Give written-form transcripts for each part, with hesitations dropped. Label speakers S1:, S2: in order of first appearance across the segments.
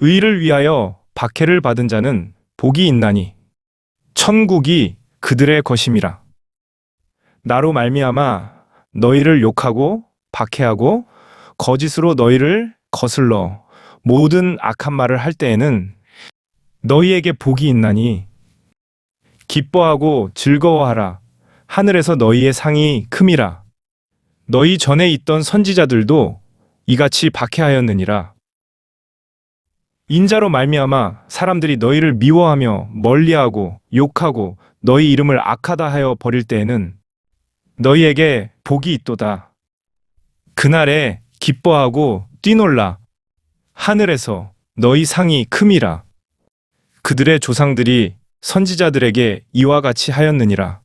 S1: 의를 위하여 박해를 받은 자는 복이 있나니 천국이 그들의 것임이라. 나로 말미암아 너희를 욕하고 박해하고 거짓으로 너희를 거슬러 모든 악한 말을 할 때에는 너희에게 복이 있나니 기뻐하고 즐거워하라. 하늘에서 너희의 상이 큼이라. 너희 전에 있던 선지자들도 이같이 박해하였느니라. 인자로 말미암아 사람들이 너희를 미워하며 멀리하고 욕하고 너희 이름을 악하다 하여 버릴 때에는 너희에게 복이 있도다. 그날에 기뻐하고 뛰놀라. 하늘에서 너희 상이 큼이라. 그들의 조상들이 선지자들에게 이와 같이 하였느니라.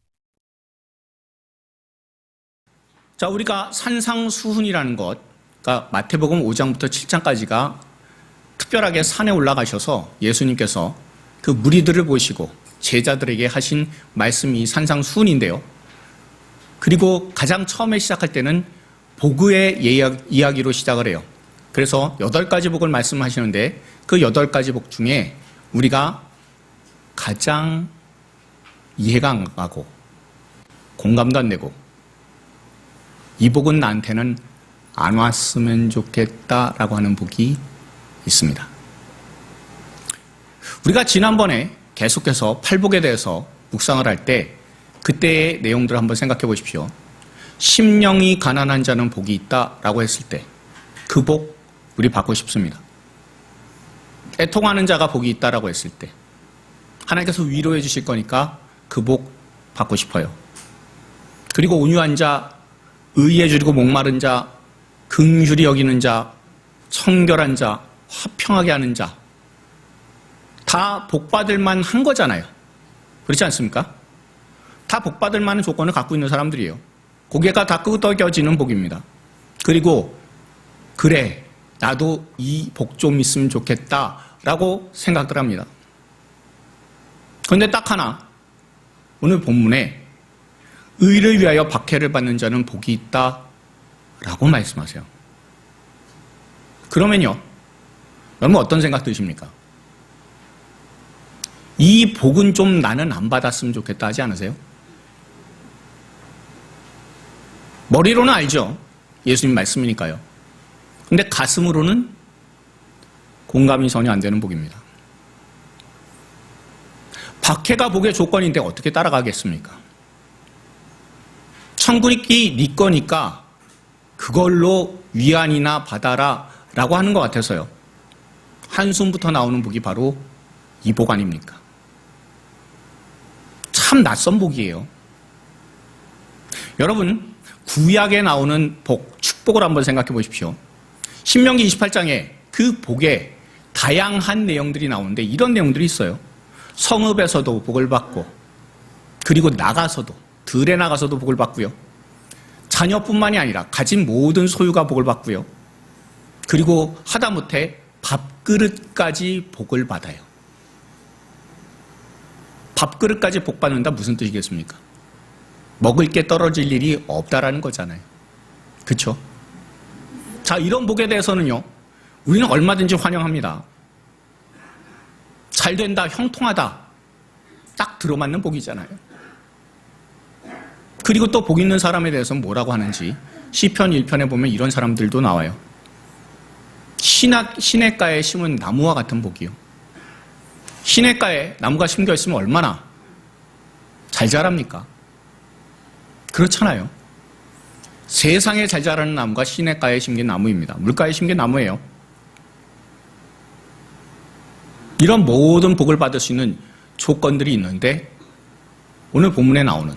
S2: 자, 우리가 산상수훈이라는 것, 그러니까 마태복음 5장부터 7장까지가 특별하게 산에 올라가셔서 예수님께서 그 무리들을 보시고 제자들에게 하신 말씀이 산상수훈인데요. 그리고 가장 처음에 시작할 때는 복의 이야기로 시작을 해요. 그래서 8가지 복을 말씀하시는데 그 8가지 복 중에 우리가 가장 이해가 안 가고 공감도 안 되고 이 복은 나한테는 안 왔으면 좋겠다라고 하는 복이 있습니다. 우리가 지난번에 계속해서 팔복에 대해서 묵상을 할 때 그때의 내용들을 한번 생각해 보십시오. 심령이 가난한 자는 복이 있다라고 했을 때 그 복 우리 받고 싶습니다. 애통하는 자가 복이 있다라고 했을 때 하나님께서 위로해 주실 거니까 그 복 받고 싶어요. 그리고 온유한 자, 의에 줄이고 목마른 자, 긍휼히 여기는 자, 청결한 자, 화평하게 하는 자, 다 복받을 만한 거잖아요. 그렇지 않습니까? 다 복받을 만한 조건을 갖고 있는 사람들이에요. 고개가 다 끄덕여지는 복입니다. 그리고 그래, 나도 이 복 좀 있으면 좋겠다라고 생각들 합니다. 그런데 딱 하나, 오늘 본문에 의를 위하여 박해를 받는 자는 복이 있다라고 말씀하세요. 그러면요, 여러분 어떤 생각 드십니까? 이 복은 좀 나는 안 받았으면 좋겠다 하지 않으세요? 머리로는 알죠. 예수님 말씀이니까요. 근데 가슴으로는 공감이 전혀 안 되는 복입니다. 박해가 복의 조건인데 어떻게 따라가겠습니까? 천국이 네 거니까 그걸로 위안이나 받아라 라고 하는 것 같아서요. 한숨부터 나오는 복이 바로 이 복 아닙니까? 참 낯선 복이에요. 여러분, 구약에 나오는 복, 축복을 한번 생각해 보십시오. 신명기 28장에 그 복에 다양한 내용들이 나오는데 이런 내용들이 있어요. 성읍에서도 복을 받고, 그리고 나가서도, 들에 나가서도 복을 받고요. 자녀뿐만이 아니라 가진 모든 소유가 복을 받고요. 그리고 하다못해 밥그릇까지 복을 받아요. 밥그릇까지 복 받는다 무슨 뜻이겠습니까? 먹을 게 떨어질 일이 없다라는 거잖아요. 그렇죠? 자, 이런 복에 대해서는요, 우리는 얼마든지 환영합니다. 잘 된다, 형통하다, 딱 들어맞는 복이잖아요. 그리고 또 복 있는 사람에 대해서는 뭐라고 하는지 시편 1편에 보면 이런 사람들도 나와요. 시냇가에 심은 나무와 같은 복이요. 시냇가에 나무가 심겨 있으면 얼마나 잘 자랍니까? 그렇잖아요. 세상에 잘 자라는 나무가 시냇가에 심긴 나무입니다. 물가에 심긴 나무예요. 이런 모든 복을 받을 수 있는 조건들이 있는데 오늘 본문에 나오는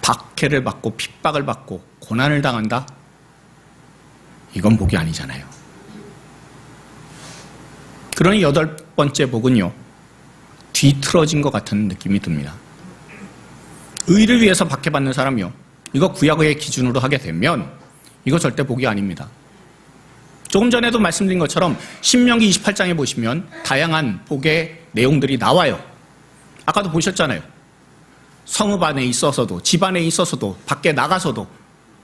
S2: 박해를 받고 핍박을 받고 고난을 당한다? 이건 복이 아니잖아요. 그러니 8번째 복은요, 뒤틀어진 것 같은 느낌이 듭니다. 의를 위해서 박해받는 사람이요, 이거 구약의 기준으로 하게 되면 이거 절대 복이 아닙니다. 조금 전에도 말씀드린 것처럼 신명기 28장에 보시면 다양한 복의 내용들이 나와요. 아까도 보셨잖아요. 성읍 안에 있어서도, 집 안에 있어서도, 밖에 나가서도,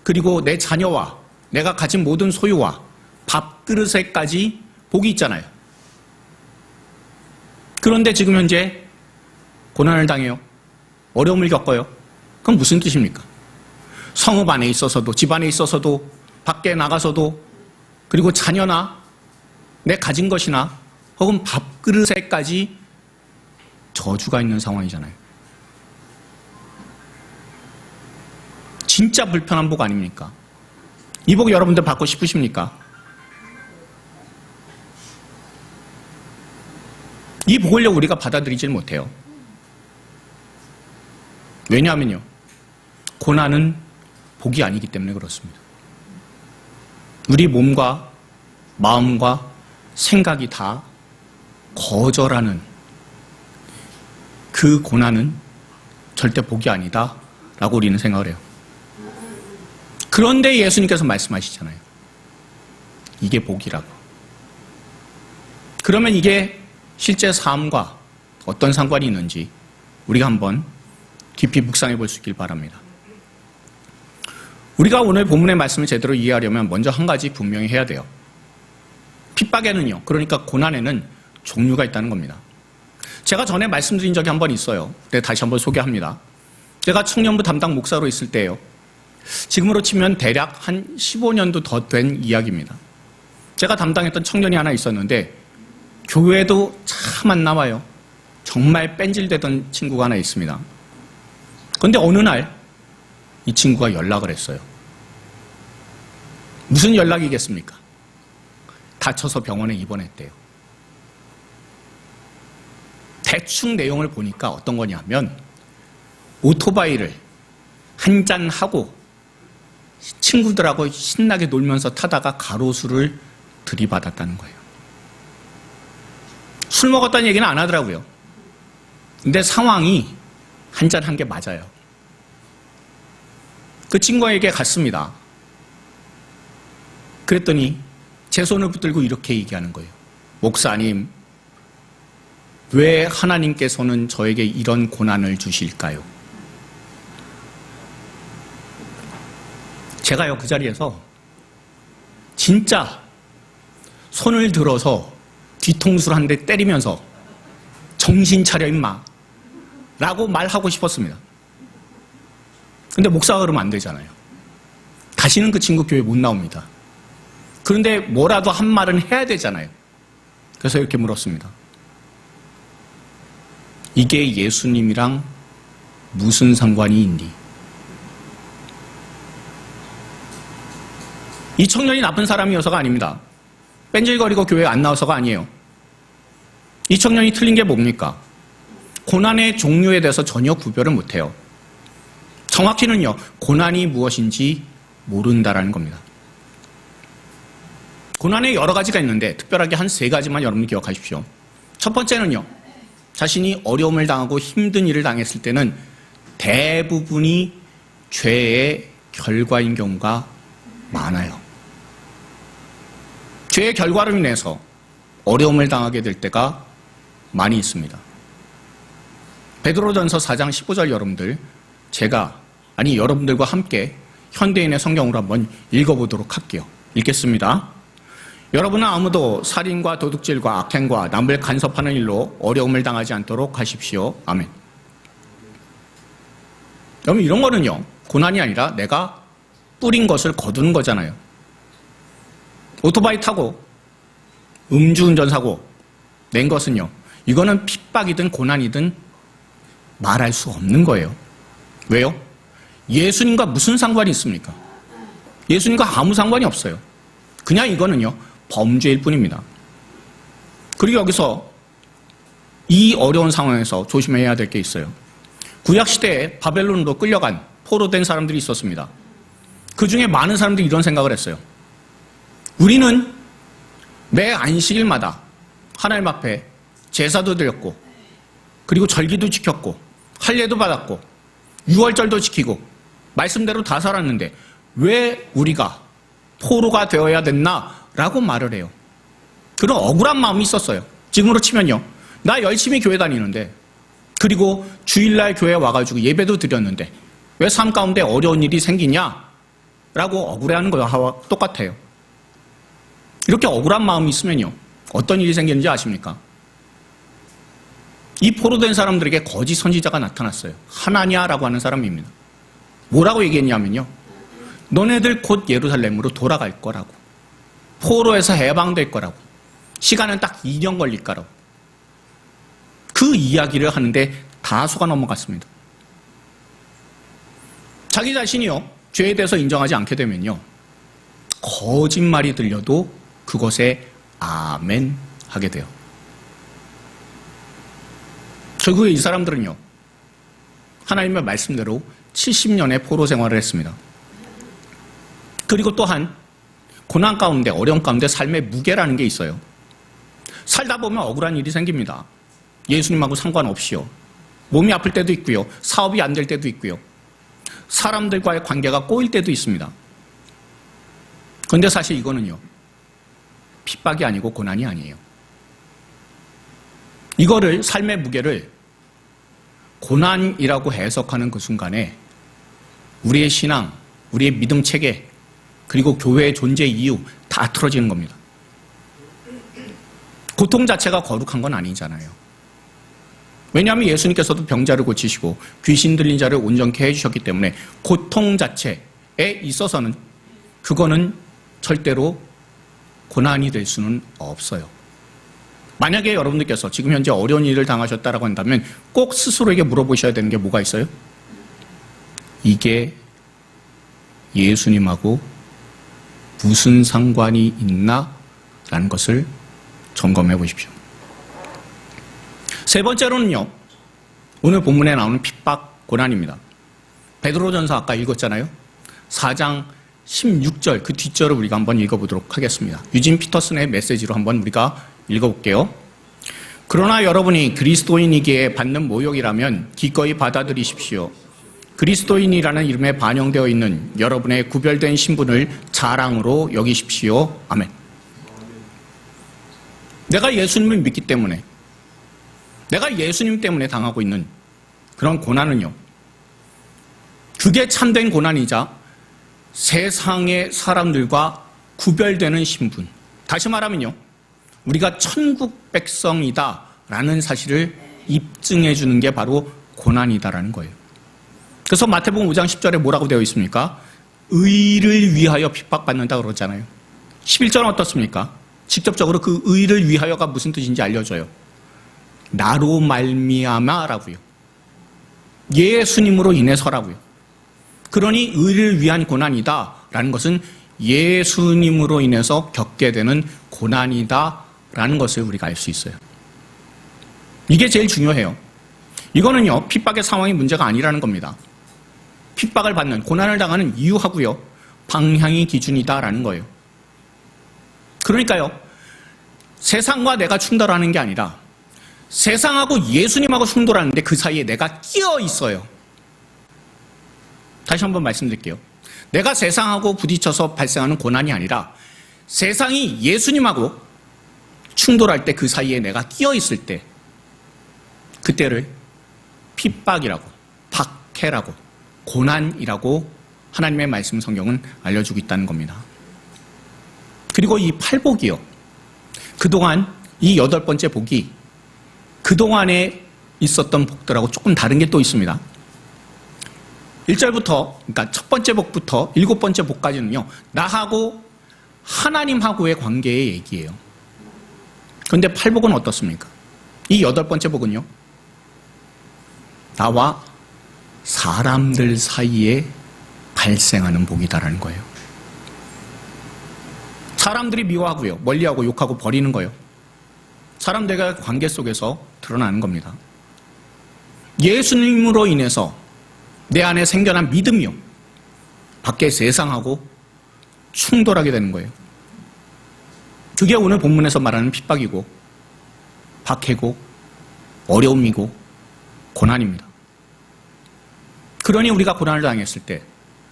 S2: 그리고 내 자녀와 내가 가진 모든 소유와 밥그릇에까지 복이 있잖아요. 그런데 지금 현재 고난을 당해요. 어려움을 겪어요. 그건 무슨 뜻입니까? 성읍 안에 있어서도, 집 안에 있어서도, 밖에 나가서도, 그리고 자녀나 내 가진 것이나 혹은 밥그릇에까지 저주가 있는 상황이잖아요. 진짜 불편한 복 아닙니까? 이 복 여러분들 받고 싶으십니까? 이 복을 우리가 받아들이질 못해요. 왜냐하면요, 고난은 복이 아니기 때문에 그렇습니다. 우리 몸과 마음과 생각이 다 거절하는 그 고난은 절대 복이 아니다라고 우리는 생각을 해요. 그런데 예수님께서 말씀하시잖아요. 이게 복이라고. 그러면 이게 실제 삶과 어떤 상관이 있는지 우리가 한번 깊이 묵상해 볼 수 있길 바랍니다. 우리가 오늘 본문의 말씀을 제대로 이해하려면 먼저 한 가지 분명히 해야 돼요. 핍박에는요, 그러니까 고난에는 종류가 있다는 겁니다. 제가 전에 말씀드린 적이 한 번 있어요. 네, 다시 한번 소개합니다. 제가 청년부 담당 목사로 있을 때요, 지금으로 치면 대략 한 15년도 더 된 이야기입니다. 제가 담당했던 청년이 하나 있었는데 교회도 참 안 나와요. 정말 뺀질되던 친구가 하나 있습니다. 그런데 어느 날 이 친구가 연락을 했어요. 무슨 연락이겠습니까? 다쳐서 병원에 입원했대요. 대충 내용을 보니까 어떤 거냐면 오토바이를 한잔하고 친구들하고 신나게 놀면서 타다가 가로수를 들이받았다는 거예요. 술 먹었다는 얘기는 안 하더라고요. 근데 상황이 한잔한 게 맞아요. 그 친구에게 갔습니다. 그랬더니 제 손을 붙들고 이렇게 얘기하는 거예요. 목사님, 왜 하나님께서는 저에게 이런 고난을 주실까요? 제가요, 그 자리에서 진짜 손을 들어서 뒤통수를 한 대 때리면서 정신 차려 임마 라고 말하고 싶었습니다. 근데 목사가 그러면 안 되잖아요. 다시는 그 친구 교회 못 나옵니다. 그런데 뭐라도 한 말은 해야 되잖아요. 그래서 이렇게 물었습니다. 이게 예수님이랑 무슨 상관이 있니? 이 청년이 나쁜 사람이어서가 아닙니다. 뺀질거리고 교회에 안 나와서가 아니에요. 이 청년이 틀린 게 뭡니까? 고난의 종류에 대해서 전혀 구별을 못해요. 정확히는요, 고난이 무엇인지 모른다라는 겁니다. 고난에 여러 가지가 있는데 특별하게 한 3가지만 여러분 기억하십시오. 첫 번째는요, 자신이 어려움을 당하고 힘든 일을 당했을 때는 대부분이 죄의 결과인 경우가 많아요. 죄의 결과로 인해서 어려움을 당하게 될 때가 많이 있습니다. 베드로전서 4장 15절 여러분들, 여러분들과 함께 현대인의 성경으로 한번 읽어보도록 할게요. 읽겠습니다. 여러분은 아무도 살인과 도둑질과 악행과 남을 간섭하는 일로 어려움을 당하지 않도록 하십시오. 아멘. 여러분, 이런 거는요, 고난이 아니라 내가 뿌린 것을 거두는 거잖아요. 오토바이 타고 음주운전 사고 낸 것은요, 이거는 핍박이든 고난이든 말할 수 없는 거예요. 왜요? 예수님과 무슨 상관이 있습니까? 예수님과 아무 상관이 없어요. 그냥 이거는요, 범죄일 뿐입니다. 그리고 여기서 이 어려운 상황에서 조심해야 될 게 있어요. 구약시대에 바벨론으로 끌려간 포로된 사람들이 있었습니다. 그 중에 많은 사람들이 이런 생각을 했어요. 우리는 매 안식일마다 하나님 앞에 제사도 드렸고, 그리고 절기도 지켰고, 할례도 받았고, 유월절도 지키고, 말씀대로 다 살았는데 왜 우리가 포로가 되어야 됐나? 라고 말을 해요. 그런 억울한 마음이 있었어요. 지금으로 치면요, 나 열심히 교회 다니는데, 그리고 주일날 교회에 와가지고 예배도 드렸는데 왜 삶 가운데 어려운 일이 생기냐? 라고 억울해하는 거와 똑같아요. 이렇게 억울한 마음이 있으면요, 어떤 일이 생겼는지 아십니까? 이 포로된 사람들에게 거짓 선지자가 나타났어요. 하나냐라고 하는 사람입니다. 뭐라고 얘기했냐면요. 너네들 곧 예루살렘으로 돌아갈 거라고. 포로에서 해방될 거라고. 시간은 딱 2년 걸릴 거라고. 그 이야기를 하는데 다 속아 넘어갔습니다. 자기 자신이요, 죄에 대해서 인정하지 않게 되면요, 거짓말이 들려도 그것에 아멘 하게 돼요. 결국에 이 사람들은요, 하나님의 말씀대로 70년의 포로 생활을 했습니다. 그리고 또한 고난 가운데, 어려움 가운데 삶의 무게라는 게 있어요. 살다 보면 억울한 일이 생깁니다. 예수님하고 상관없이요. 몸이 아플 때도 있고요. 사업이 안 될 때도 있고요. 사람들과의 관계가 꼬일 때도 있습니다. 그런데 사실 이거는요, 핍박이 아니고 고난이 아니에요. 이거를, 삶의 무게를 고난이라고 해석하는 그 순간에 우리의 신앙, 우리의 믿음 체계, 그리고 교회의 존재 이유 다 틀어지는 겁니다. 고통 자체가 거룩한 건 아니잖아요. 왜냐하면 예수님께서도 병자를 고치시고 귀신 들린 자를 온전케 해주셨기 때문에 고통 자체에 있어서는 그거는 절대로 고난이 될 수는 없어요. 만약에 여러분들께서 지금 현재 어려운 일을 당하셨다고 한다면 꼭 스스로에게 물어보셔야 되는 게 뭐가 있어요? 이게 예수님하고 무슨 상관이 있나? 라는 것을 점검해 보십시오. 세 번째로는요, 오늘 본문에 나오는 핍박, 고난입니다. 베드로전서 아까 읽었잖아요. 4장 16절, 그 뒷절을 우리가 한번 읽어보도록 하겠습니다. 유진 피터슨의 메시지로 한번 우리가 읽어볼게요. 그러나 여러분이 그리스도인이기에 받는 모욕이라면 기꺼이 받아들이십시오. 그리스도인이라는 이름에 반영되어 있는 여러분의 구별된 신분을 자랑으로 여기십시오. 아멘. 내가 예수님을 믿기 때문에, 내가 예수님 때문에 당하고 있는 그런 고난은요, 그게 참된 고난이자 세상의 사람들과 구별되는 신분, 다시 말하면요, 우리가 천국 백성이다 라는 사실을 입증해 주는 게 바로 고난이다라는 거예요. 그래서 마태복음 5장 10절에 뭐라고 되어 있습니까? 의를 위하여 핍박받는다 그러잖아요. 11절은 어떻습니까? 직접적으로 그 의를 위하여가 무슨 뜻인지 알려줘요. 나로 말미암아라고요. 예수님으로 인해서라고요. 그러니 의를 위한 고난이다라는 것은 예수님으로 인해서 겪게 되는 고난이다라는 것을 우리가 알 수 있어요. 이게 제일 중요해요. 이거는요, 핍박의 상황이 문제가 아니라는 겁니다. 핍박을 받는, 고난을 당하는 이유하고요, 방향이 기준이다라는 거예요. 그러니까요, 세상과 내가 충돌하는 게 아니라 세상하고 예수님하고 충돌하는데 그 사이에 내가 끼어 있어요. 다시 한번 말씀드릴게요. 내가 세상하고 부딪혀서 발생하는 고난이 아니라 세상이 예수님하고 충돌할 때 그 사이에 내가 끼어 있을 때, 그때를 핍박이라고, 박해라고, 고난이라고 하나님의 말씀 성경은 알려주고 있다는 겁니다. 그리고 이 팔복이요, 그동안 이 8번째 복이 그동안에 있었던 복들하고 조금 다른 게 또 있습니다. 1절부터, 그러니까 첫 번째 복부터 7번째 복까지는요, 나하고 하나님하고의 관계의 얘기예요. 그런데 팔복은 어떻습니까? 이 8번째 복은요, 나와 사람들 사이에 발생하는 복이다라는 거예요. 사람들이 미워하고요, 멀리하고 욕하고 버리는 거예요. 사람들과 관계 속에서 드러나는 겁니다. 예수님으로 인해서 내 안에 생겨난 믿음이요, 밖에 세상하고 충돌하게 되는 거예요. 그게 오늘 본문에서 말하는 핍박이고 박해고 어려움이고 고난입니다. 그러니 우리가 고난을 당했을 때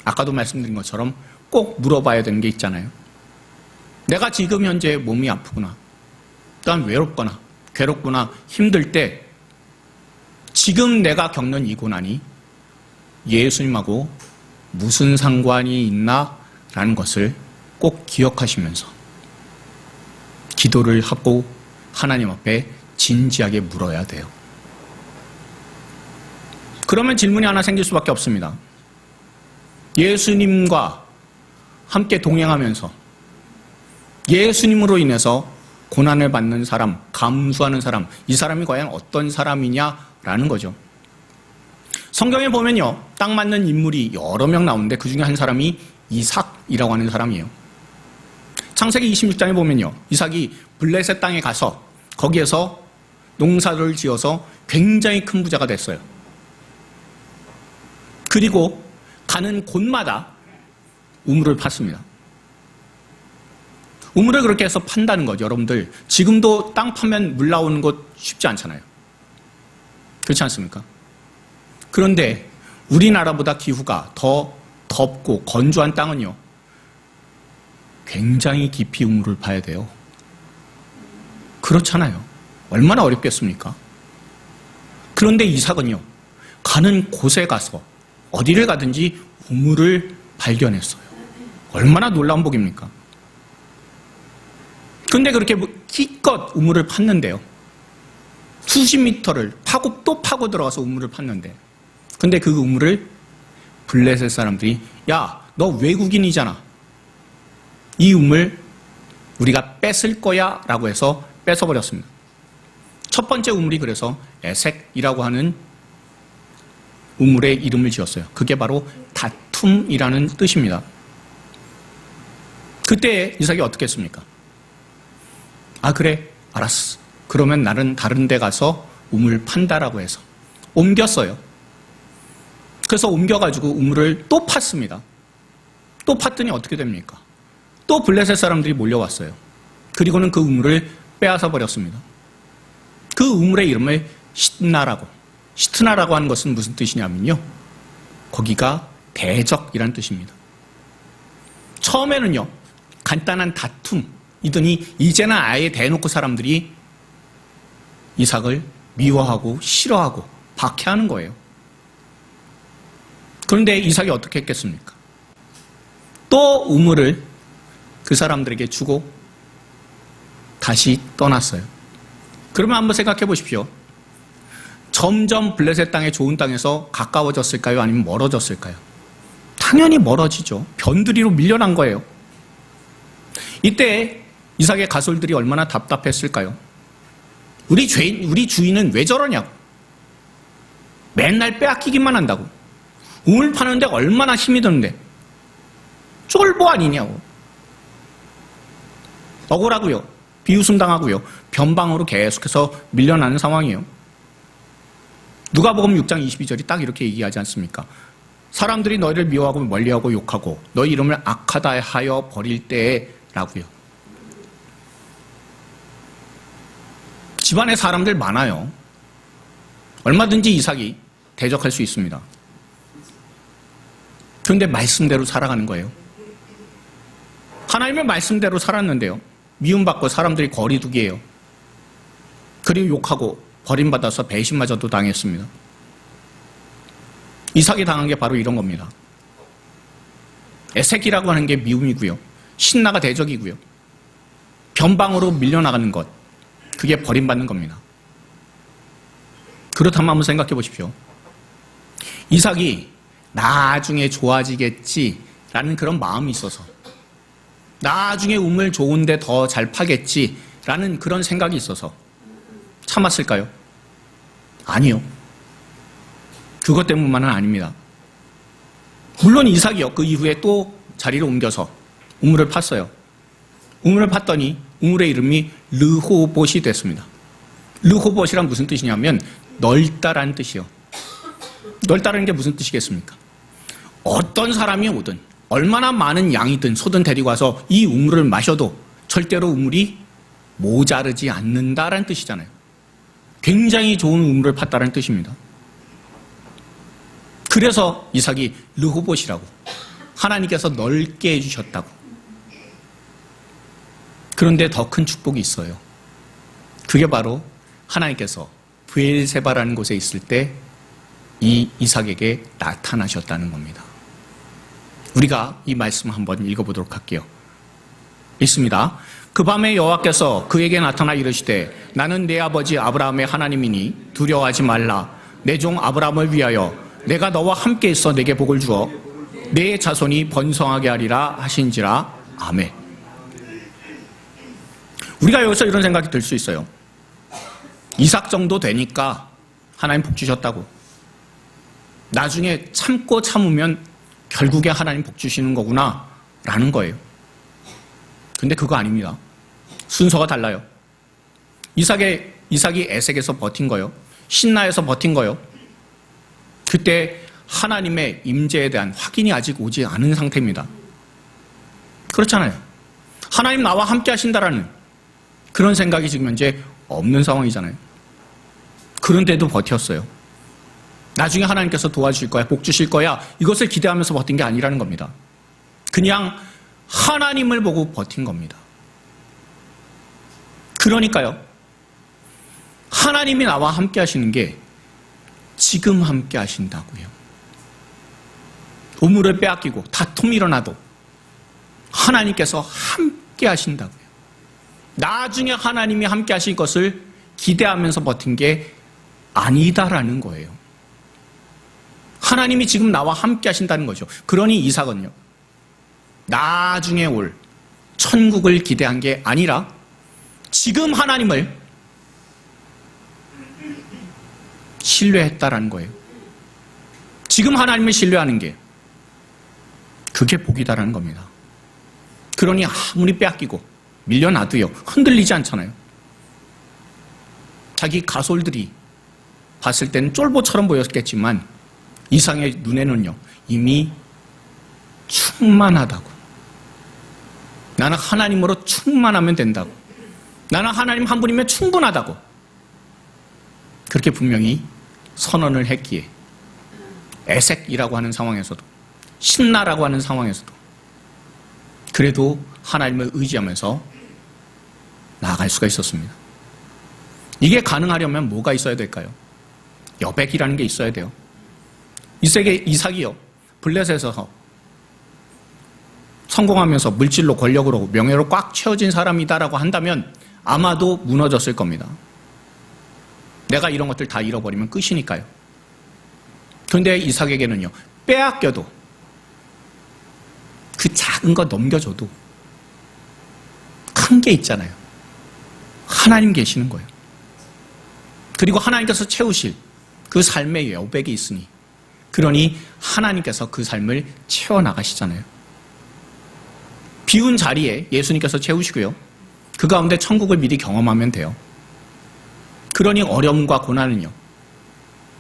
S2: 아까도 말씀드린 것처럼 꼭 물어봐야 되는 게 있잖아요. 내가 지금 현재 몸이 아프구나, 또한 외롭거나 괴롭거나 힘들 때 지금 내가 겪는 이 고난이 예수님하고 무슨 상관이 있나 라는 것을 꼭 기억하시면서 기도를 하고 하나님 앞에 진지하게 물어야 돼요. 그러면 질문이 하나 생길 수밖에 없습니다. 예수님과 함께 동행하면서 예수님으로 인해서 고난을 받는 사람, 감수하는 사람, 이 사람이 과연 어떤 사람이냐라는 거죠. 성경에 보면요, 딱 맞는 인물이 여러 명 나오는데 그 중에 한 사람이 이삭이라고 하는 사람이에요. 창세기 26장에 보면요, 이삭이 블레셋 땅에 가서 거기에서 농사를 지어서 굉장히 큰 부자가 됐어요. 그리고 가는 곳마다 우물을 팠습니다. 우물을 그렇게 해서 판다는 거죠. 여러분들 지금도 땅 파면 물 나오는 것 쉽지 않잖아요. 그렇지 않습니까? 그런데 우리나라보다 기후가 더 덥고 건조한 땅은요, 굉장히 깊이 우물을 파야 돼요. 그렇잖아요. 얼마나 어렵겠습니까? 그런데 이삭은요, 가는 곳에 가서 어디를 가든지 우물을 발견했어요. 얼마나 놀라운 복입니까? 그런데 그렇게 기껏 우물을 팠는데요, 수십 미터를 파고 또 파고 들어가서 우물을 팠는데, 근데 그 우물을 블레셋 사람들이, 야, 너 외국인이잖아, 이 우물 우리가 뺏을 거야 라고 해서 뺏어버렸습니다. 첫 번째 우물이 그래서 에색이라고 하는 우물의 이름을 지었어요. 그게 바로 다툼이라는 뜻입니다. 그때 이삭이 어떻게 했습니까? 아, 그래, 알았어. 그러면 나는 다른 데 가서 우물 판다라고 해서 옮겼어요. 그래서 옮겨가지고 우물을 또 팠습니다. 또 팠더니 어떻게 됩니까? 또 블레셋 사람들이 몰려왔어요. 그리고는 그 우물을 빼앗아 버렸습니다. 그 우물의 이름을 시트나라고 하는 것은 무슨 뜻이냐면요, 거기가 대적이라는 뜻입니다. 처음에는요, 간단한 다툼이더니 이제는 아예 대놓고 사람들이 이삭을 미워하고 싫어하고 박해하는 거예요. 그런데 이삭이 어떻게 했겠습니까? 또 우물을 그 사람들에게 주고 다시 떠났어요. 그러면 한번 생각해 보십시오. 점점 블레셋 땅의 좋은 땅에서 가까워졌을까요? 아니면 멀어졌을까요? 당연히 멀어지죠. 변두리로 밀려난 거예요. 이때 이삭의 가솔들이 얼마나 답답했을까요? 우리 주인은 왜 저러냐고. 맨날 빼앗기기만 한다고. 우물 파는데 얼마나 힘이 드는데 쫄보 아니냐고. 억울하고요. 비웃음당하고요. 변방으로 계속해서 밀려나는 상황이에요. 누가복음 6장 22절이 딱 이렇게 얘기하지 않습니까? 사람들이 너희를 미워하고 멀리하고 욕하고 너희 이름을 악하다 하여 버릴 때에 라고요. 집안에 사람들 많아요. 얼마든지 이삭이 대적할 수 있습니다. 그런데 말씀대로 살아가는 거예요. 하나님의 말씀대로 살았는데요, 미움받고 사람들이 거리두기예요. 그리고 욕하고 버림받아서 배신마저도 당했습니다. 이삭이 당한 게 바로 이런 겁니다. 에색이라고 하는 게 미움이고요, 신나가 대적이고요, 변방으로 밀려나가는 것, 그게 버림받는 겁니다. 그렇다면 한번 생각해 보십시오. 이삭이 나중에 좋아지겠지라는 그런 마음이 있어서, 나중에 우물 좋은데 더 잘 파겠지라는 그런 생각이 있어서 참았을까요? 아니요. 그것 때문만은 아닙니다. 물론 이삭이요, 그 이후에 또 자리를 옮겨서 우물을 팠어요. 우물을 팠더니 우물의 이름이 르호봇이 됐습니다. 르호봇이란 무슨 뜻이냐면 넓다라는 뜻이요. 넓다라는 게 무슨 뜻이겠습니까? 어떤 사람이 오든 얼마나 많은 양이든 소든 데리고 와서 이 우물을 마셔도 절대로 우물이 모자르지 않는다라는 뜻이잖아요. 굉장히 좋은 우물을 팠다라는 뜻입니다. 그래서 이삭이 르호봇이라고, 하나님께서 넓게 해주셨다고. 그런데 더 큰 축복이 있어요. 그게 바로 하나님께서 브엘세바라는 곳에 있을 때 이 이삭에게 나타나셨다는 겁니다. 우리가 이 말씀 한번 읽어보도록 할게요. 있습니다. 그 밤에 여호와께서 그에게 나타나 이르시되 나는 내 아버지 아브라함의 하나님이니 두려워하지 말라. 내 종 아브라함을 위하여 내가 너와 함께 있어 내게 복을 주어 내 자손이 번성하게 하리라 하신지라. 아멘. 우리가 여기서 이런 생각이 들 수 있어요. 이삭 정도 되니까 하나님 복 주셨다고. 나중에 참고 참으면 결국에 하나님 복 주시는 거구나 라는 거예요. 근데 그거 아닙니다. 순서가 달라요. 이삭이 에색에서 버틴 거요. 신나에서 버틴 거요. 그때 하나님의 임재에 대한 확인이 아직 오지 않은 상태입니다. 그렇잖아요. 하나님 나와 함께 하신다라는 그런 생각이 지금 현재 없는 상황이잖아요. 그런데도 버텼어요. 나중에 하나님께서 도와주실 거야, 복 주실 거야, 이것을 기대하면서 버틴 게 아니라는 겁니다. 그냥 하나님을 보고 버틴 겁니다. 그러니까요, 하나님이 나와 함께 하시는 게 지금 함께 하신다고요. 우물을 빼앗기고 다툼이 일어나도 하나님께서 함께 하신다고요. 나중에 하나님이 함께 하실 것을 기대하면서 버틴 게 아니다라는 거예요. 하나님이 지금 나와 함께 하신다는 거죠. 그러니 이삭은요, 나중에 올 천국을 기대한 게 아니라 지금 하나님을 신뢰했다라는 거예요. 지금 하나님을 신뢰하는 게 그게 복이다라는 겁니다. 그러니 아무리 빼앗기고 밀려나도요, 흔들리지 않잖아요. 자기 가솔들이 봤을 때는 쫄보처럼 보였겠지만 이삭의 눈에는요, 이미 충만하다고. 나는 하나님으로 충만하면 된다고. 나는 하나님 한 분이면 충분하다고. 그렇게 분명히 선언을 했기에 에색이라고 하는 상황에서도, 신나라고 하는 상황에서도 그래도 하나님을 의지하면서 나아갈 수가 있었습니다. 이게 가능하려면 뭐가 있어야 될까요? 여백이라는 게 있어야 돼요. 이삭이요, 블레셋에서 성공하면서 물질로, 권력으로, 명예로 꽉 채워진 사람이다라고 한다면 아마도 무너졌을 겁니다. 내가 이런 것들 다 잃어버리면 끝이니까요. 그런데 이삭에게는요, 빼앗겨도 그 작은 거 넘겨줘도 큰 게 있잖아요. 하나님 계시는 거예요. 그리고 하나님께서 채우실 그 삶의 여백이 있으니, 그러니 하나님께서 그 삶을 채워나가시잖아요. 비운 자리에 예수님께서 채우시고요, 그 가운데 천국을 미리 경험하면 돼요. 그러니 어려움과 고난은요,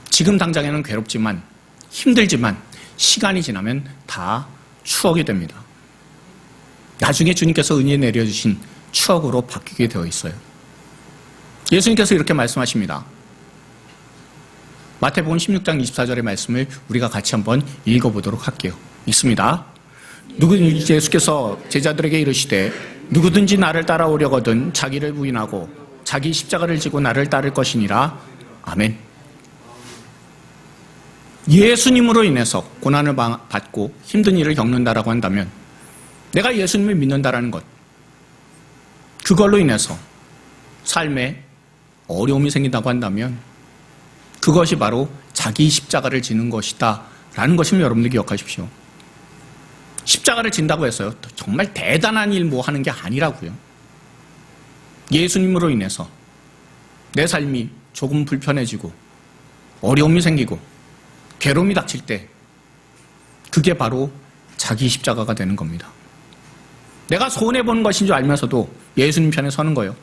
S2: 지금 당장에는 괴롭지만, 힘들지만 시간이 지나면 다 추억이 됩니다. 나중에 주님께서 은혜 내려주신 추억으로 바뀌게 되어 있어요. 예수님께서 이렇게 말씀하십니다. 마태복음 16장 24절의 말씀을 우리가 같이 한번 읽어보도록 할게요. 읽습니다. 예수께서 제자들에게 이르시되 누구든지 나를 따라오려거든 자기를 부인하고 자기 십자가를 지고 나를 따를 것이니라. 아멘. 예수님으로 인해서 고난을 받고 힘든 일을 겪는다라고 한다면, 내가 예수님을 믿는다라는 것, 그걸로 인해서 삶에 어려움이 생긴다고 한다면 그것이 바로 자기 십자가를 지는 것이다 라는 것을 여러분들 기억하십시오. 십자가를 진다고 해서요, 정말 대단한 일 뭐 하는 게 아니라고요. 예수님으로 인해서 내 삶이 조금 불편해지고 어려움이 생기고 괴로움이 닥칠 때 그게 바로 자기 십자가가 되는 겁니다. 내가 손해보는 것인 줄 알면서도 예수님 편에 서는 거예요.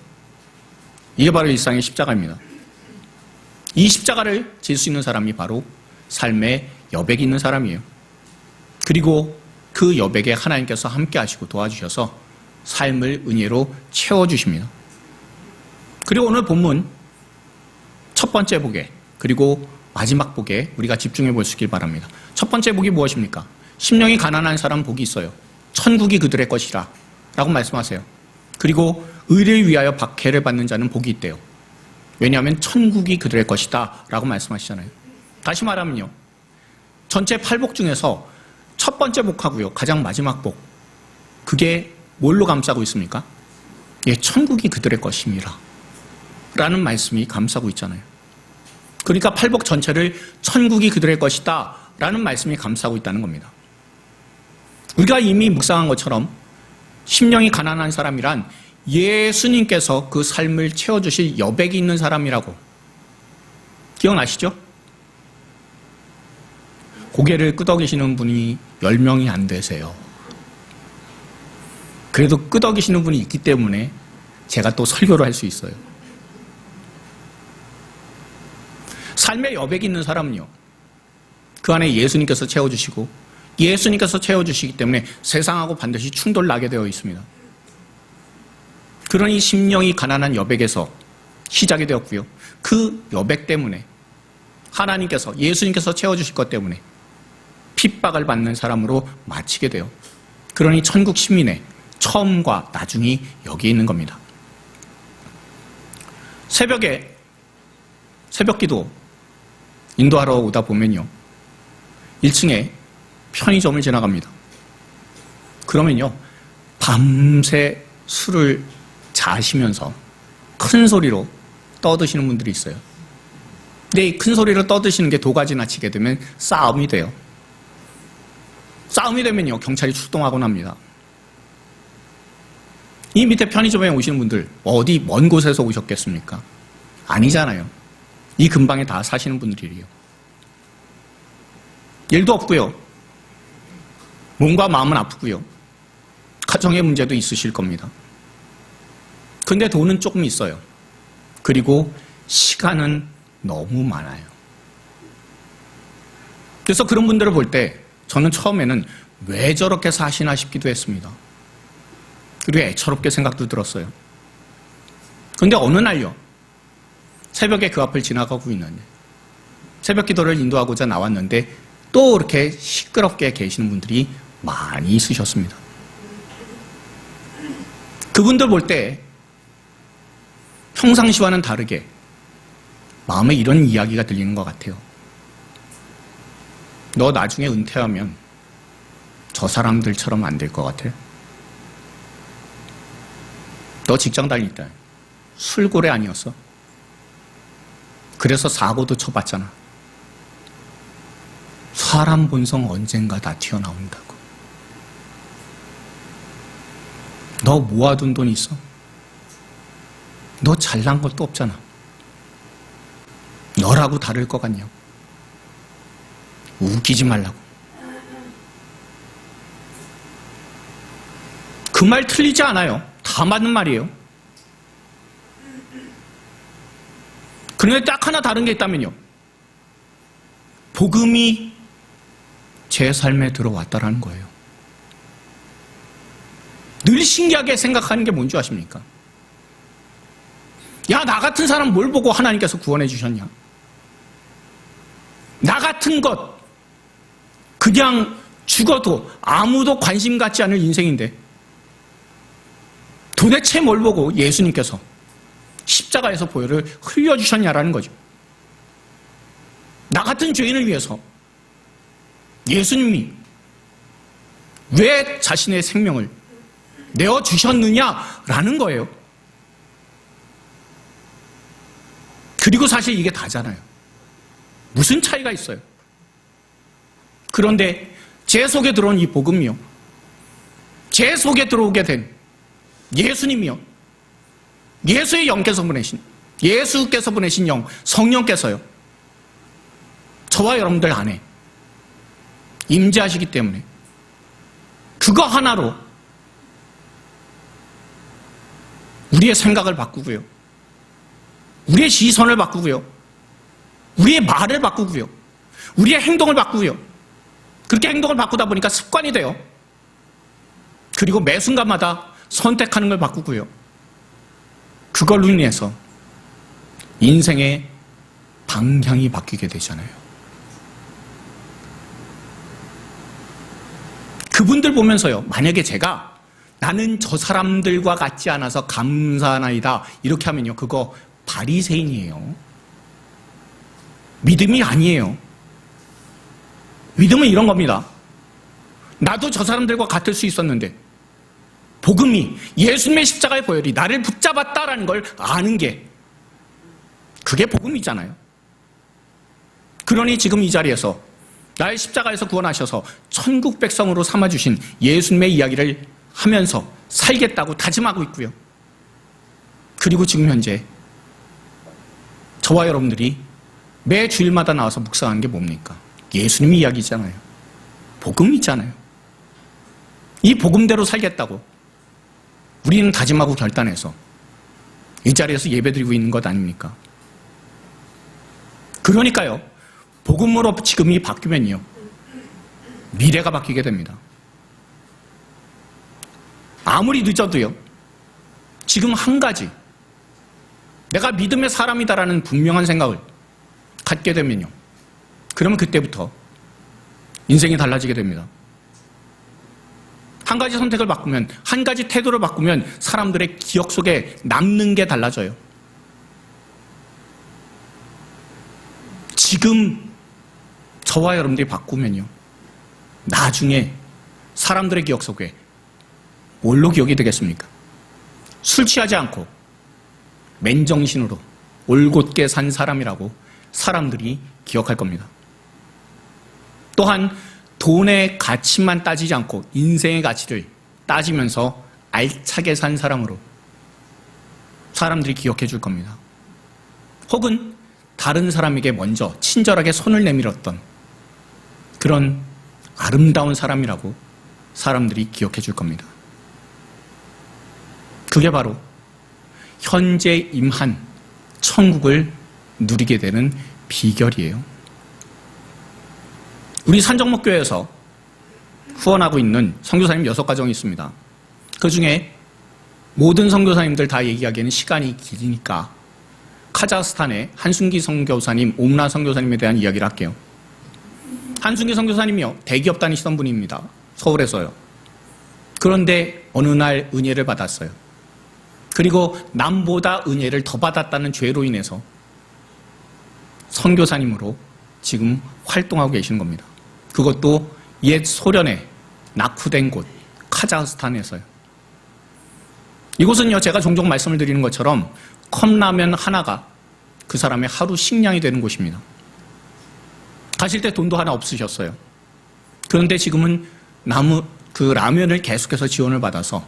S2: 이게 바로 일상의 십자가입니다. 이 십자가를 질 수 있는 사람이 바로 삶의 여백이 있는 사람이에요. 그리고 그 여백에 하나님께서 함께 하시고 도와주셔서 삶을 은혜로 채워주십니다. 그리고 오늘 본문 첫 번째 복에, 그리고 마지막 복에 우리가 집중해 볼 수 있길 바랍니다. 첫 번째 복이 무엇입니까? 심령이 가난한 사람 복이 있어요. 천국이 그들의 것이라 라고 말씀하세요. 그리고 의를 위하여 박해를 받는 자는 복이 있대요. 왜냐하면 천국이 그들의 것이다 라고 말씀하시잖아요. 다시 말하면요, 전체 8복 중에서 첫 번째 복하고요, 가장 마지막 복, 그게 뭘로 감싸고 있습니까? 예, 천국이 그들의 것임이라 라는 말씀이 감싸고 있잖아요. 그러니까 팔복 전체를 천국이 그들의 것이다 라는 말씀이 감싸고 있다는 겁니다. 우리가 이미 묵상한 것처럼 심령이 가난한 사람이란 예수님께서 그 삶을 채워주실 여백이 있는 사람이라고 기억나시죠? 고개를 끄덕이시는 분이 10명이 안 되세요. 그래도 끄덕이시는 분이 있기 때문에 제가 또 설교를 할 수 있어요. 삶의 여백이 있는 사람은요, 그 안에 예수님께서 채워주시고 예수님께서 채워주시기 때문에 세상하고 반드시 충돌나게 되어 있습니다. 그러니 심령이 가난한 여백에서 시작이 되었고요. 그 여백 때문에 하나님께서 예수님께서 채워주실 것 때문에 핍박을 받는 사람으로 마치게 돼요. 그러니 천국 시민의 처음과 나중이 여기에 있는 겁니다. 새벽에 새벽기도 인도하러 오다 보면요, 1층에 편의점을 지나갑니다. 그러면요, 밤새 술을 자시면서 큰 소리로 떠드시는 분들이 있어요. 근데 이 큰 소리로 떠드시는 게 도가 지나치게 되면 싸움이 돼요. 싸움이 되면요, 경찰이 출동하곤 합니다. 이 밑에 편의점에 오시는 분들 어디 먼 곳에서 오셨겠습니까? 아니잖아요. 이 근방에 다 사시는 분들이에요. 일도 없고요. 몸과 마음은 아프고요. 가정의 문제도 있으실 겁니다. 근데 돈은 조금 있어요. 그리고 시간은 너무 많아요. 그래서 그런 분들을 볼 때 저는 처음에는 왜 저렇게 사시나 싶기도 했습니다. 그리고 애처롭게 생각도 들었어요. 근데 어느 날요, 새벽에 그 앞을 지나가고 있는데 새벽 기도를 인도하고자 나왔는데 또 그렇게 시끄럽게 계시는 분들이 많이 있으셨습니다. 그분들 볼 때 평상시와는 다르게 마음에 이런 이야기가 들리는 것 같아요. 너 나중에 은퇴하면 저 사람들처럼 안 될 것 같아. 너 직장 다닐 때 술고래 아니었어? 그래서 사고도 쳐봤잖아. 사람 본성 언젠가 다 튀어나온다고. 너 모아둔 돈 있어? 너 잘난 것도 없잖아. 너라고 다를 것 같냐고. 웃기지 말라고. 그 말 틀리지 않아요. 다 맞는 말이에요. 그런데 딱 하나 다른 게 있다면요, 복음이 제 삶에 들어왔다라는 거예요. 늘 신기하게 생각하는 게 뭔지 아십니까? 야, 나 같은 사람 뭘 보고 하나님께서 구원해 주셨냐? 나 같은 것 그냥 죽어도 아무도 관심 갖지 않을 인생인데 도대체 뭘 보고 예수님께서 십자가에서 보혈을 흘려주셨냐라는 거죠. 나 같은 죄인을 위해서 예수님이 왜 자신의 생명을 내어주셨느냐라는 거예요. 그리고 사실 이게 다잖아요. 무슨 차이가 있어요? 그런데 제 속에 들어온 이 복음이요, 제 속에 들어오게 된 예수님이요, 예수의 영께서 보내신, 예수께서 보내신 영, 성령께서요, 저와 여러분들 안에 임재하시기 때문에 그거 하나로 우리의 생각을 바꾸고요, 우리의 시선을 바꾸고요, 우리의 말을 바꾸고요, 우리의 행동을 바꾸고요. 그렇게 행동을 바꾸다 보니까 습관이 돼요. 그리고 매 순간마다 선택하는 걸 바꾸고요. 그걸로 인해서 인생의 방향이 바뀌게 되잖아요. 그분들 보면서요, 만약에 제가 나는 저 사람들과 같지 않아서 감사하나이다 이렇게 하면요, 그거 바리새인이에요. 믿음이 아니에요. 믿음은 이런 겁니다. 나도 저 사람들과 같을 수 있었는데 복음이 예수님의 십자가의 보혈이 나를 붙잡았다라는 걸 아는 게 그게 복음이잖아요. 그러니 지금 이 자리에서 나의 십자가에서 구원하셔서 천국 백성으로 삼아주신 예수님의 이야기를 하면서 살겠다고 다짐하고 있고요. 그리고 지금 현재 저와 여러분들이 매 주일마다 나와서 묵상하는 게 뭡니까? 예수님의 이야기잖아요. 복음이잖아요. 이 복음대로 살겠다고 우리는 다짐하고 결단해서 이 자리에서 예배드리고 있는 것 아닙니까? 그러니까요, 복음으로 지금이 바뀌면요, 미래가 바뀌게 됩니다. 아무리 늦어도요, 지금 한 가지, 내가 믿음의 사람이다라는 분명한 생각을 갖게 되면요, 그러면 그때부터 인생이 달라지게 됩니다. 한 가지 선택을 바꾸면, 한 가지 태도를 바꾸면 사람들의 기억 속에 남는 게 달라져요. 지금 저와 여러분들이 바꾸면요, 나중에 사람들의 기억 속에 뭘로 기억이 되겠습니까? 술 취하지 않고 맨정신으로 올곧게 산 사람이라고 사람들이 기억할 겁니다. 또한 돈의 가치만 따지지 않고 인생의 가치를 따지면서 알차게 산 사람으로 사람들이 기억해 줄 겁니다. 혹은 다른 사람에게 먼저 친절하게 손을 내밀었던 그런 아름다운 사람이라고 사람들이 기억해 줄 겁니다. 그게 바로 현재 임한 천국을 누리게 되는 비결이에요. 우리 산정목교회에서 후원하고 있는 선교사님 6가정이 있습니다. 그 중에 모든 선교사님들 다 얘기하기에는 시간이 길으니까 카자흐스탄의 한순기 선교사님, 오문화 선교사님에 대한 이야기를 할게요. 한순기 선교사님이요, 대기업 다니시던 분입니다. 서울에서요. 그런데 어느 날 은혜를 받았어요. 그리고 남보다 은혜를 더 받았다는 죄로 인해서 선교사님으로 지금 활동하고 계시는 겁니다. 그것도 옛 소련에 낙후된 곳 카자흐스탄에서요. 이곳은요, 제가 종종 말씀을 드리는 것처럼 컵라면 하나가 그 사람의 하루 식량이 되는 곳입니다. 가실 때 돈도 하나 없으셨어요. 그런데 지금은 그 라면을 계속해서 지원을 받아서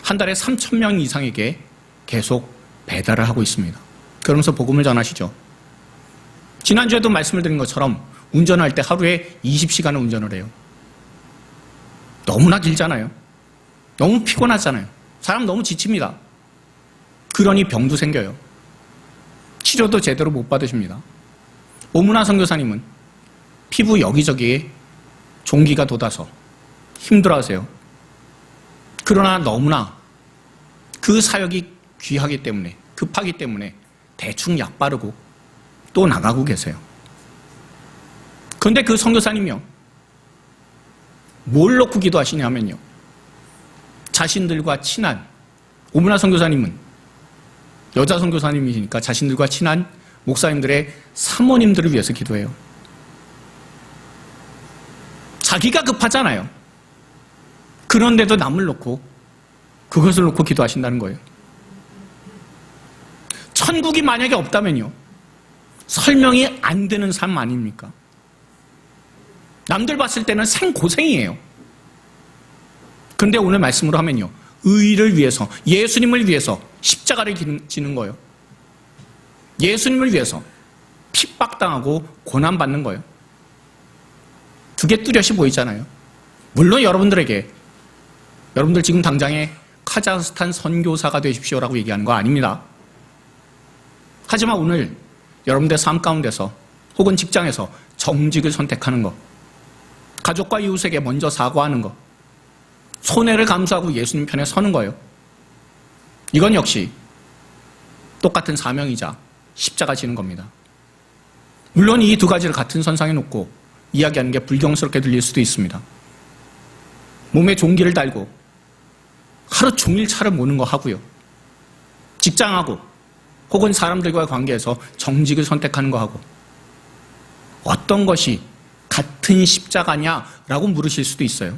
S2: 한 달에 3,000명 이상에게 계속 배달을 하고 있습니다. 그러면서 복음을 전하시죠. 지난주에도 말씀을 드린 것처럼 운전할 때 하루에 20시간을 운전을 해요. 너무나 길잖아요. 너무 피곤하잖아요. 사람 너무 지칩니다. 그러니 병도 생겨요. 치료도 제대로 못 받으십니다. 오문화 선교사님은 피부 여기저기에 종기가 돋아서 힘들어하세요. 그러나 너무나 그 사역이 귀하기 때문에, 급하기 때문에 대충 약 바르고 또 나가고 계세요. 그런데 그 선교사님이요, 뭘 놓고 기도하시냐면요, 자신들과 친한, 오문화 선교사님은 여자 선교사님이시니까 자신들과 친한 목사님들의 사모님들을 위해서 기도해요. 자기가 급하잖아요. 그런데도 남을 놓고 그것을 놓고 기도하신다는 거예요. 천국이 만약에 없다면요, 설명이 안 되는 삶 아닙니까? 남들 봤을 때는 생고생이에요. 그런데 오늘 말씀으로 하면요, 의를 위해서, 예수님을 위해서 십자가를 지는 거예요. 예수님을 위해서 핍박당하고 고난받는 거예요. 그게 뚜렷이 보이잖아요. 물론 여러분들에게, 여러분들 지금 당장에 카자흐스탄 선교사가 되십시오라고 얘기하는 거 아닙니다. 하지만 오늘 여러분들의 삶 가운데서 혹은 직장에서 정직을 선택하는 것, 가족과 이웃에게 먼저 사과하는 것, 손해를 감수하고 예수님 편에 서는 거예요. 이건 역시 똑같은 사명이자 십자가 지는 겁니다. 물론 이 두 가지를 같은 선상에 놓고 이야기하는 게 불경스럽게 들릴 수도 있습니다. 몸에 종기를 달고 하루 종일 차를 모는 거 하고요, 직장하고 혹은 사람들과의 관계에서 정직을 선택하는 거 하고, 어떤 것이 같은 십자가냐라고 물으실 수도 있어요.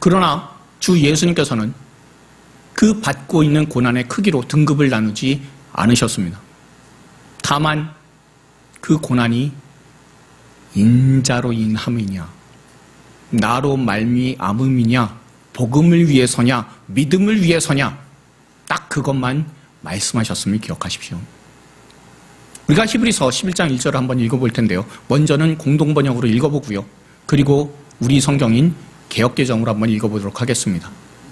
S2: 그러나 주 예수님께서는 그 받고 있는 고난의 크기로 등급을 나누지 않으셨습니다. 다만 그 고난이 인자로 인함이냐, 나로 말미암음이냐, 복음을 위해서냐, 믿음을 위해서냐, 딱 그것만 말씀하셨음을 기억하십시오. 우리가 히브리서 11장 1절을 한번 읽어볼 텐데요. 먼저는 공동번역으로 읽어보고요. 그리고 우리 성경인 개역개정으로 한번 읽어보도록 하겠습니다.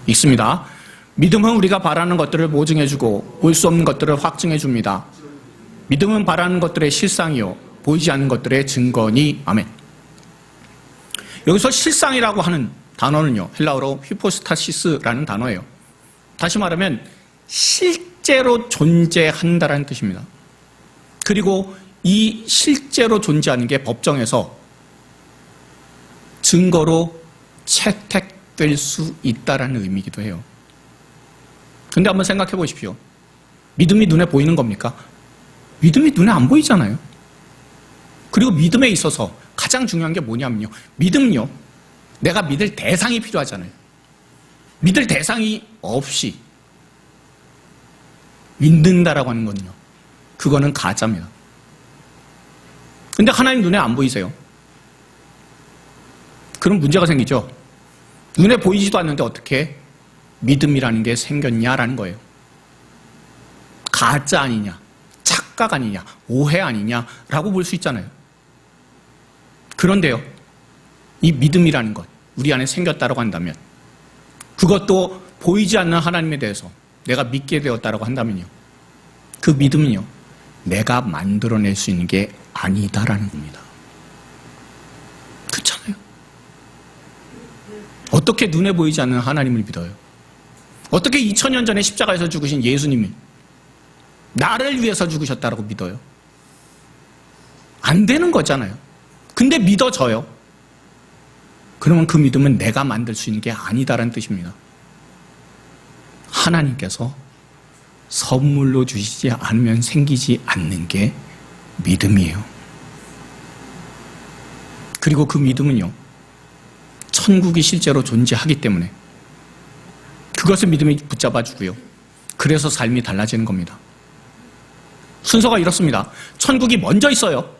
S2: 읽습니다. 믿음은 우리가 바라는 것들을 보증해주고 볼 수 없는 것들을 확증해줍니다. 믿음은 바라는 것들의 실상이요 보이지 않는 것들의 증거니. 아멘. 여기서 실상이라고 하는 단어는요, 헬라어로 휘포스타시스라는 단어예요. 다시 말하면 실제로 존재한다라는 뜻입니다. 그리고 이 실제로 존재하는 게 법정에서 증거로 채택될 수 있다라는 의미이기도 해요. 근데 한번 생각해 보십시오. 믿음이 눈에 보이는 겁니까? 믿음이 눈에 안 보이잖아요. 그리고 믿음에 있어서 가장 중요한 게 뭐냐면요. 믿음은요, 내가 믿을 대상이 필요하잖아요. 믿을 대상이 없이 믿는다라고 하는 건요, 그거는 가짜입니다. 근데 하나님 눈에 안 보이세요. 그럼 문제가 생기죠. 눈에 보이지도 않는데 어떻게 믿음이라는 게 생겼냐라는 거예요. 가짜 아니냐, 착각 아니냐, 오해 아니냐라고 볼 수 있잖아요. 그런데요, 이 믿음이라는 것, 우리 안에 생겼다고 한다면, 그것도 보이지 않는 하나님에 대해서 내가 믿게 되었다고 한다면요, 그 믿음은요, 내가 만들어낼 수 있는 게 아니다라는 겁니다. 그렇잖아요. 어떻게 눈에 보이지 않는 하나님을 믿어요? 어떻게 2000년 전에 십자가에서 죽으신 예수님이 나를 위해서 죽으셨다고 믿어요? 안 되는 거잖아요. 근데 믿어져요. 그러면 그 믿음은 내가 만들 수 있는 게 아니다라는 뜻입니다. 하나님께서 선물로 주시지 않으면 생기지 않는 게 믿음이에요. 그리고 그 믿음은요, 천국이 실제로 존재하기 때문에 그것을 믿음이 붙잡아주고요. 그래서 삶이 달라지는 겁니다. 순서가 이렇습니다. 천국이 먼저 있어요.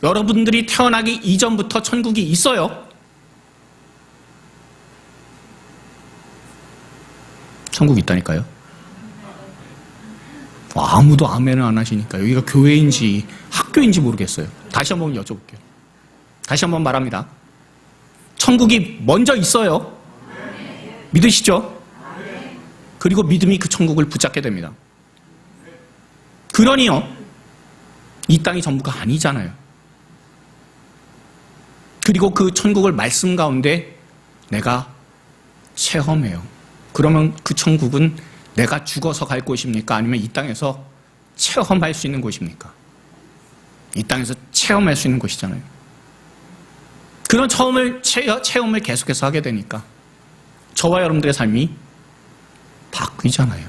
S2: 여러분들이 태어나기 이전부터 천국이 있어요. 천국이 있다니까요. 아무도 아멘을 안 하시니까 여기가 교회인지 학교인지 모르겠어요. 다시 한번 여쭤볼게요. 다시 한번 말합니다. 천국이 먼저 있어요. 믿으시죠? 그리고 믿음이 그 천국을 붙잡게 됩니다. 그러니요, 이 땅이 전부가 아니잖아요. 그리고 그 천국을 말씀 가운데 내가 체험해요. 그러면 그 천국은 내가 죽어서 갈 곳입니까? 아니면 이 땅에서 체험할 수 있는 곳입니까? 이 땅에서 체험할 수 있는 곳이잖아요. 그런 체험을 계속해서 하게 되니까 저와 여러분들의 삶이 바뀌잖아요.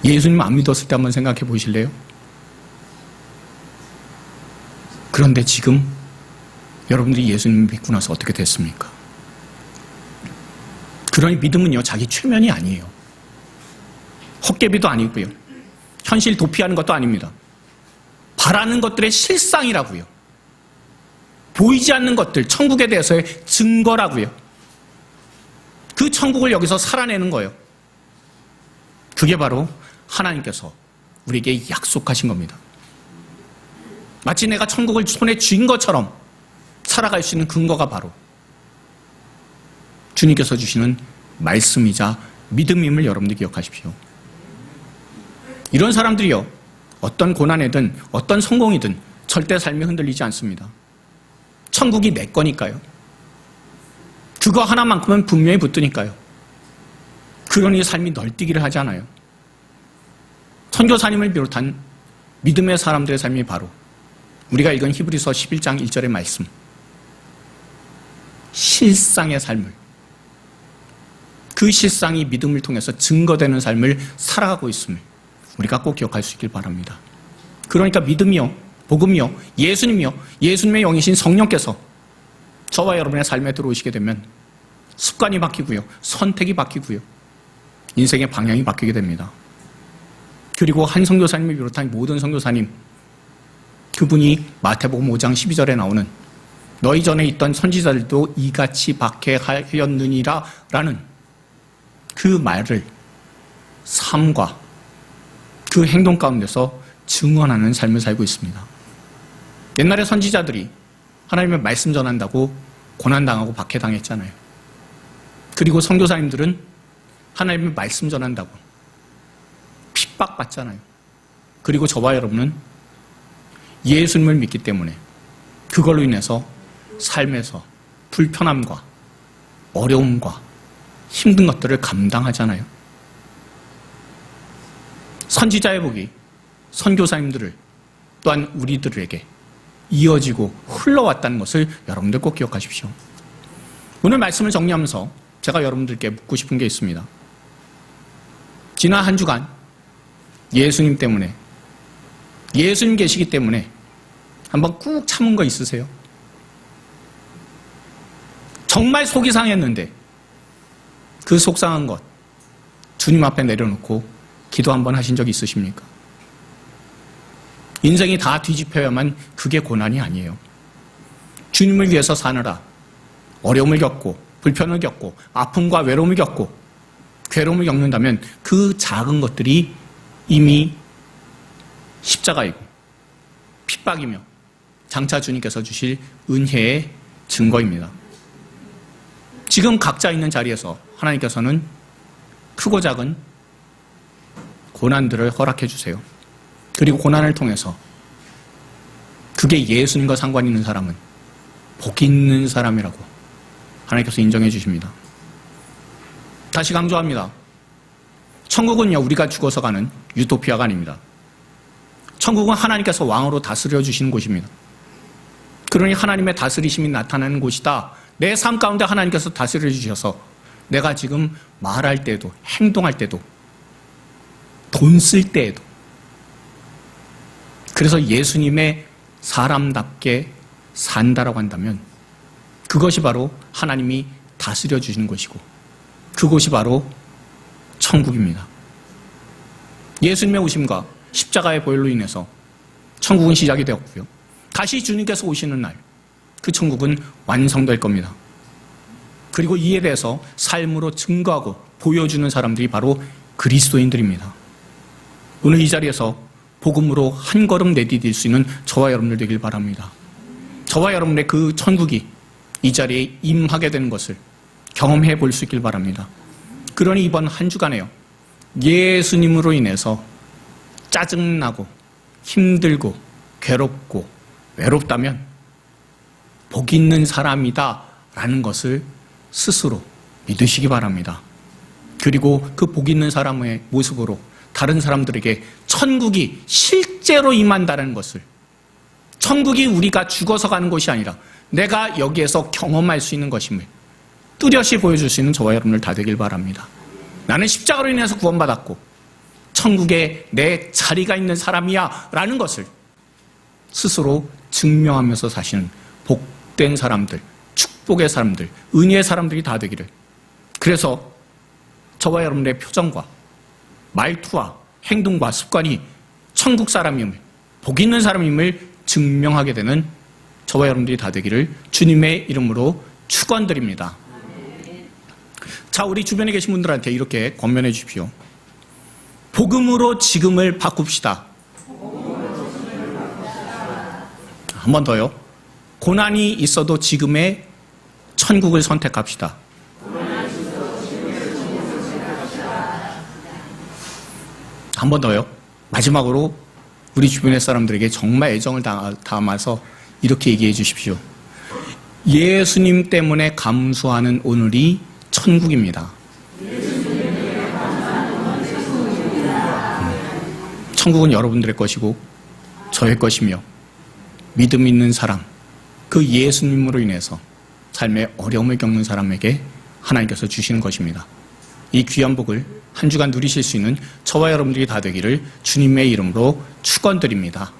S2: 예수님 안 믿었을 때 한번 생각해 보실래요? 그런데 지금 여러분들이 예수님 믿고 나서 어떻게 됐습니까? 그러니 믿음은요, 자기 최면이 아니에요. 헛개비도 아니고요. 현실 도피하는 것도 아닙니다. 바라는 것들의 실상이라고요. 보이지 않는 것들, 천국에 대해서의 증거라고요. 그 천국을 여기서 살아내는 거예요. 그게 바로 하나님께서 우리에게 약속하신 겁니다. 마치 내가 천국을 손에 쥔 것처럼 살아갈 수 있는 근거가 바로 주님께서 주시는 말씀이자 믿음임을 여러분들 기억하십시오. 이런 사람들이요, 어떤 고난이든 어떤 성공이든 절대 삶이 흔들리지 않습니다. 천국이 내 거니까요. 그거 하나만큼은 분명히 붙으니까요. 그러니 삶이 널뛰기를 하지 않아요. 선교사님을 비롯한 믿음의 사람들의 삶이 바로 우리가 읽은 히브리서 11장 1절의 말씀, 실상의 삶을, 그 실상이 믿음을 통해서 증거되는 삶을 살아가고 있음을 우리가 꼭 기억할 수 있길 바랍니다. 그러니까 믿음이요, 복음이요, 예수님이요, 예수님의 영이신 성령께서 저와 여러분의 삶에 들어오시게 되면 습관이 바뀌고요. 선택이 바뀌고요. 인생의 방향이 바뀌게 됩니다. 그리고 한 선교사님을 비롯한 모든 선교사님, 그분이 마태복음 5장 12절에 나오는 너희 전에 있던 선지자들도 이같이 박해하였느니라 라는 그 말을 삶과 그 행동 가운데서 증언하는 삶을 살고 있습니다. 옛날에 선지자들이 하나님의 말씀 전한다고 고난당하고 박해당했잖아요. 그리고 선교사님들은 하나님의 말씀 전한다고 핍박받잖아요. 그리고 저와 여러분은 예수님을 믿기 때문에 그걸로 인해서 삶에서 불편함과 어려움과 힘든 것들을 감당하잖아요. 선지자의 복이 선교사님들을 또한 우리들에게 이어지고 흘러왔다는 것을 여러분들 꼭 기억하십시오. 오늘 말씀을 정리하면서 제가 여러분들께 묻고 싶은 게 있습니다. 지난 한 주간 예수님 때문에, 예수님 계시기 때문에 한번 꾹 참은 거 있으세요? 정말 속이 상했는데 그 속상한 것 주님 앞에 내려놓고 기도 한번 하신 적 있으십니까? 인생이 다 뒤집혀야만 그게 고난이 아니에요. 주님을 위해서 사느라 어려움을 겪고 불편을 겪고 아픔과 외로움을 겪고 괴로움을 겪는다면 그 작은 것들이 이미 십자가이고 핍박이며 장차 주님께서 주실 은혜의 증거입니다. 지금 각자 있는 자리에서 하나님께서는 크고 작은 고난들을 허락해 주세요. 그리고 고난을 통해서 그게 예수님과 상관 있는 사람은 복 있는 사람이라고 하나님께서 인정해 주십니다. 다시 강조합니다. 천국은요, 우리가 죽어서 가는 유토피아가 아닙니다. 천국은 하나님께서 왕으로 다스려 주시는 곳입니다. 그러니 하나님의 다스리심이 나타나는 곳이다. 내 삶 가운데 하나님께서 다스려 주셔서 내가 지금 말할 때도 행동할 때도 돈 쓸 때에도 그래서 예수님의 사람답게 산다라고 한다면 그것이 바로 하나님이 다스려 주시는 것이고 그곳이 바로 천국입니다. 예수님의 오심과 십자가의 보혈로 인해서 천국은 시작이 되었고요. 다시 주님께서 오시는 날 그 천국은 완성될 겁니다. 그리고 이에 대해서 삶으로 증거하고 보여주는 사람들이 바로 그리스도인들입니다. 오늘 이 자리에서 복음으로 한 걸음 내디딜 수 있는 저와 여러분들 되길 바랍니다. 저와 여러분의 그 천국이 이 자리에 임하게 되는 것을 경험해 볼 수 있길 바랍니다. 그러니 이번 한 주간에요, 예수님으로 인해서 짜증나고 힘들고 괴롭고 외롭다면 복 있는 사람이다 라는 것을 스스로 믿으시기 바랍니다. 그리고 그 복 있는 사람의 모습으로 다른 사람들에게 천국이 실제로 임한다는 것을, 천국이 우리가 죽어서 가는 곳이 아니라 내가 여기에서 경험할 수 있는 것임을 뚜렷이 보여줄 수 있는 저와 여러분들 다 되길 바랍니다. 나는 십자가로 인해서 구원받았고 천국에 내 자리가 있는 사람이야 라는 것을 스스로 증명하면서 사시는 복된 사람들, 축복의 사람들, 은혜의 사람들이 다 되기를. 그래서 저와 여러분의 표정과 말투와 행동과 습관이 천국 사람임을, 복 있는 사람임을 증명하게 되는 저와 여러분들이 다 되기를 주님의 이름으로 축원드립니다. 자, 우리 주변에 계신 분들한테 이렇게 권면해 주십시오. 복음으로 지금을 바꿉시다. 한 번 더요. 고난이 있어도 지금의 천국을 선택합시다. 한 번 더요. 마지막으로 우리 주변의 사람들에게 정말 애정을 담아서 이렇게 얘기해 주십시오. 예수님 때문에 감수하는 오늘이 천국입니다. 천국은 여러분들의 것이고 저의 것이며 믿음 있는 사람, 그 예수님으로 인해서 삶의 어려움을 겪는 사람에게 하나님께서 주시는 것입니다. 이 귀한 복을 한 주간 누리실 수 있는 저와 여러분들이 다 되기를 주님의 이름으로 축원드립니다.